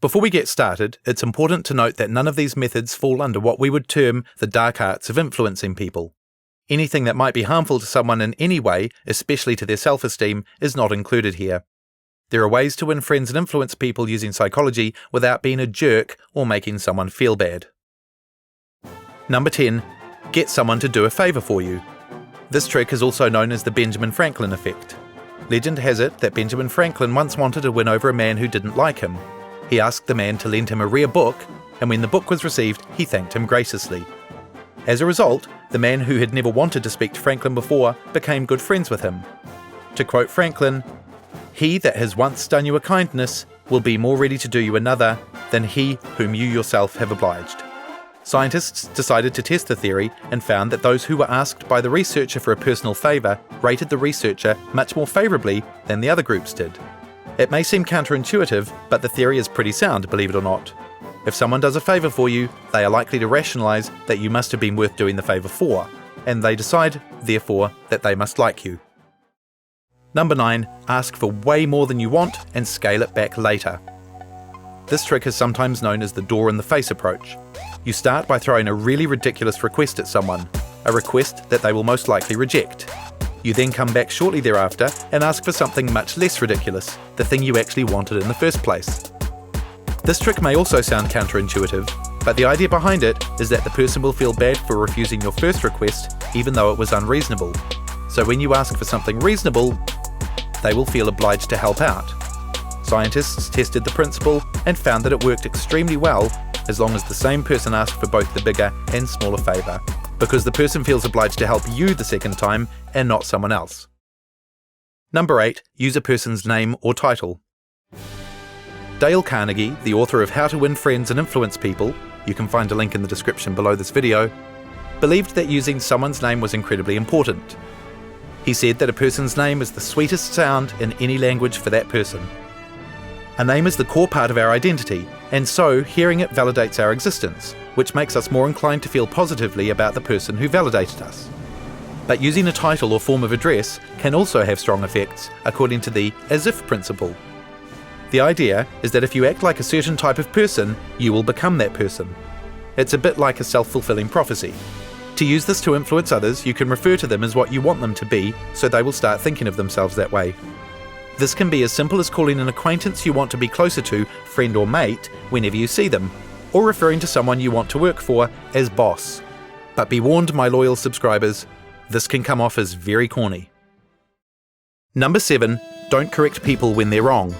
Before we get started, it's important to note that none of these methods fall under what we would term the dark arts of influencing people. Anything that might be harmful to someone in any way, especially to their self-esteem, is not included here. There are ways to win friends and influence people using psychology without being a jerk or making someone feel bad. Number 10. Get someone to do a favour for you. This trick is also known as the Benjamin Franklin effect. Legend has it that Benjamin Franklin once wanted to win over a man who didn't like him. He asked the man to lend him a rare book, and when the book was received, he thanked him graciously. As a result, the man who had never wanted to speak to Franklin before became good friends with him. To quote Franklin, "He that has once done you a kindness will be more ready to do you another than he whom you yourself have obliged." Scientists decided to test the theory and found that those who were asked by the researcher for a personal favour rated the researcher much more favourably than the other groups did. It may seem counterintuitive, but the theory is pretty sound, believe it or not. If someone does a favour for you, they are likely to rationalise that you must have been worth doing the favour for, and they decide, therefore, that they must like you. Number 9. Ask for way more than you want and scale it back later. This trick is sometimes known as the door-in-the-face approach. You start by throwing a really ridiculous request at someone, a request that they will most likely reject. You then come back shortly thereafter and ask for something much less ridiculous, the thing you actually wanted in the first place. This trick may also sound counterintuitive, but the idea behind it is that the person will feel bad for refusing your first request even though it was unreasonable. So when you ask for something reasonable, they will feel obliged to help out. Scientists tested the principle and found that it worked extremely well as long as the same person asked for both the bigger and smaller favour, because the person feels obliged to help you the second time and not someone else. Number 8. Use a person's name or title. Dale Carnegie, the author of How to Win Friends and Influence People, you can find a link in the description below this video, believed that using someone's name was incredibly important. He said that a person's name is the sweetest sound in any language for that person. A name is the core part of our identity, and so hearing it validates our existence, which makes us more inclined to feel positively about the person who validated us. But using a title or form of address can also have strong effects, according to the as-if principle. The idea is that if you act like a certain type of person, you will become that person. It's a bit like a self-fulfilling prophecy. To use this to influence others, you can refer to them as what you want them to be, so they will start thinking of themselves that way. This can be as simple as calling an acquaintance you want to be closer to friend or mate whenever you see them, or referring to someone you want to work for as boss. But be warned, my loyal subscribers, this can come off as very corny. Number 7. Don't correct people when they're wrong.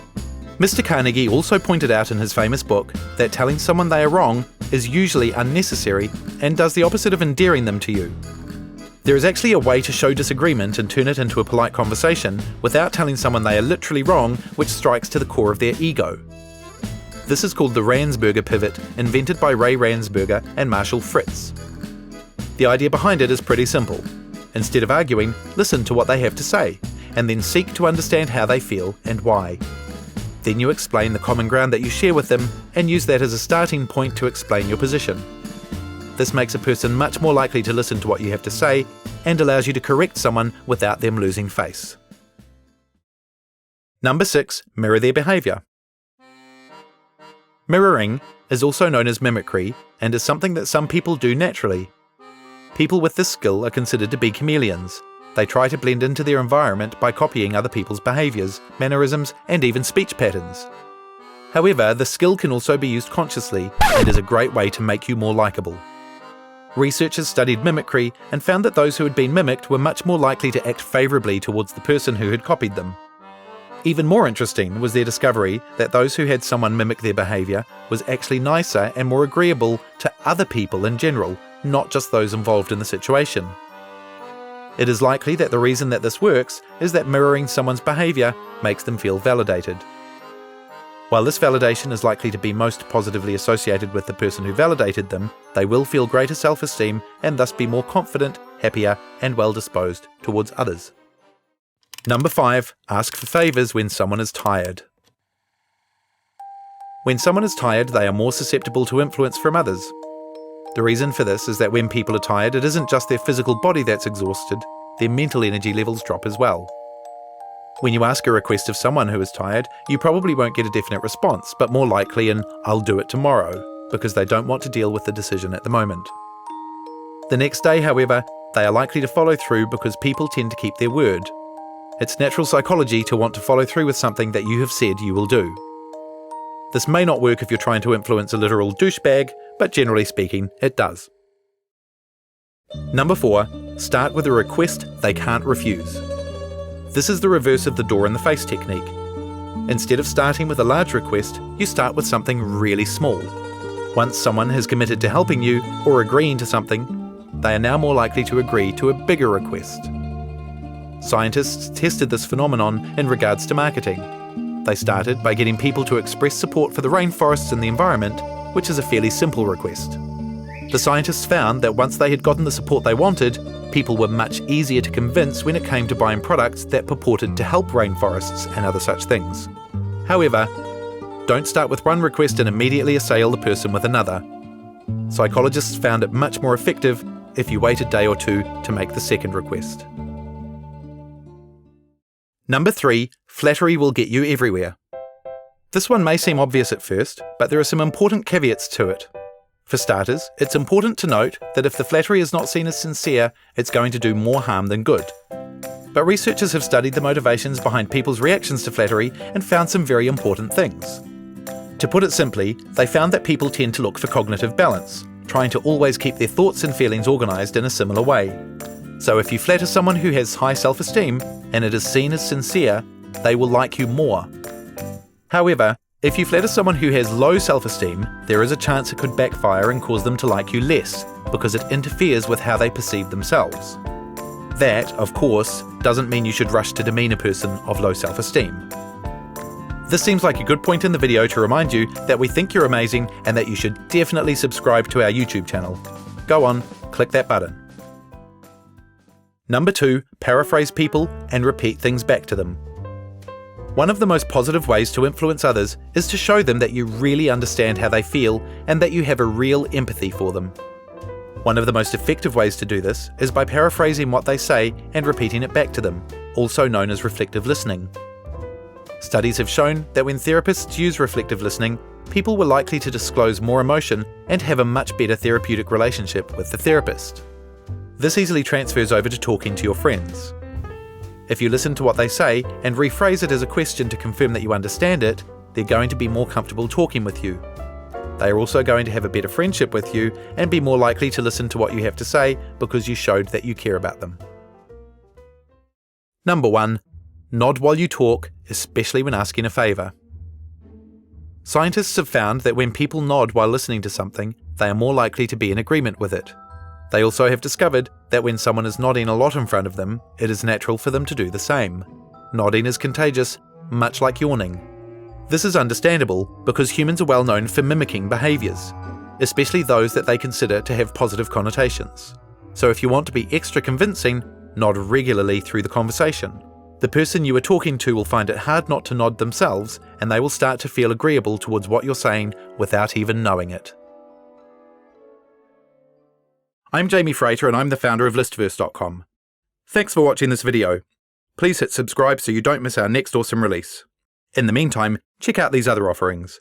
Mr. Carnegie also pointed out in his famous book that telling someone they are wrong is usually unnecessary and does the opposite of endearing them to you. There is actually a way to show disagreement and turn it into a polite conversation without telling someone they are literally wrong, which strikes to the core of their ego. This is called the Ransberger pivot, invented by Ray Ransberger and Marshall Fritz. The idea behind it is pretty simple. Instead of arguing, listen to what they have to say, and then seek to understand how they feel and why. Then you explain the common ground that you share with them and use that as a starting point to explain your position. This makes a person much more likely to listen to what you have to say and allows you to correct someone without them losing face. Number 6. Mirror their behaviour. Mirroring is also known as mimicry and is something that some people do naturally. People with this skill are considered to be chameleons. They try to blend into their environment by copying other people's behaviours, mannerisms, and even speech patterns. However, the skill can also be used consciously and is a great way to make you more likeable. Researchers studied mimicry and found that those who had been mimicked were much more likely to act favourably towards the person who had copied them. Even more interesting was their discovery that those who had someone mimic their behaviour was actually nicer and more agreeable to other people in general, not just those involved in the situation. It is likely that the reason that this works is that mirroring someone's behaviour makes them feel validated. While this validation is likely to be most positively associated with the person who validated them, they will feel greater self-esteem and thus be more confident, happier, and well-disposed towards others. Number 5. Ask for favours when someone is tired. When someone is tired, they are more susceptible to influence from others. The reason for this is that when people are tired, it isn't just their physical body that's exhausted, their mental energy levels drop as well. When you ask a request of someone who is tired, you probably won't get a definite response, but more likely an "I'll do it tomorrow," because they don't want to deal with the decision at the moment. The next day, however, they are likely to follow through because people tend to keep their word. It's natural psychology to want to follow through with something that you have said you will do. This may not work if you're trying to influence a literal douchebag, but generally speaking, it does. Number 4. Start with a request they can't refuse. This is the reverse of the door in the face technique. Instead of starting with a large request, you start with something really small. Once someone has committed to helping you or agreeing to something, they are now more likely to agree to a bigger request. Scientists tested this phenomenon in regards to marketing. They started by getting people to express support for the rainforests and the environment, which is a fairly simple request. The scientists found that once they had gotten the support they wanted, people were much easier to convince when it came to buying products that purported to help rainforests and other such things. However, don't start with one request and immediately assail the person with another. Psychologists found it much more effective if you wait a day or two to make the second request. Number 3. Flattery will get you everywhere. This one may seem obvious at first, but there are some important caveats to it. For starters, it's important to note that if the flattery is not seen as sincere, it's going to do more harm than good. But researchers have studied the motivations behind people's reactions to flattery and found some very important things. To put it simply, they found that people tend to look for cognitive balance, trying to always keep their thoughts and feelings organised in a similar way. So if you flatter someone who has high self-esteem, and it is seen as sincere, they will like you more. However, if you flatter someone who has low self-esteem, there is a chance it could backfire and cause them to like you less, because it interferes with how they perceive themselves. That, of course, doesn't mean you should rush to demean a person of low self-esteem. This seems like a good point in the video to remind you that we think you're amazing and that you should definitely subscribe to our YouTube channel. Go on, click that button. Number 2, paraphrase people and repeat things back to them. One of the most positive ways to influence others is to show them that you really understand how they feel and that you have a real empathy for them. One of the most effective ways to do this is by paraphrasing what they say and repeating it back to them, also known as reflective listening. Studies have shown that when therapists use reflective listening, people were likely to disclose more emotion and have a much better therapeutic relationship with the therapist. This easily transfers over to talking to your friends. If you listen to what they say and rephrase it as a question to confirm that you understand it, they're going to be more comfortable talking with you. They are also going to have a better friendship with you and be more likely to listen to what you have to say because you showed that you care about them. Number 1. Nod while you talk, especially when asking a favour. Scientists have found that when people nod while listening to something, they are more likely to be in agreement with it. They also have discovered that when someone is nodding a lot in front of them, it is natural for them to do the same. Nodding is contagious, much like yawning. This is understandable because humans are well known for mimicking behaviours, especially those that they consider to have positive connotations. So if you want to be extra convincing, nod regularly through the conversation. The person you are talking to will find it hard not to nod themselves, and they will start to feel agreeable towards what you're saying without even knowing it. I'm Jamie Frater and I'm the founder of Listverse.com. Thanks for watching this video. Please hit subscribe so you don't miss our next awesome release. In the meantime, check out these other offerings.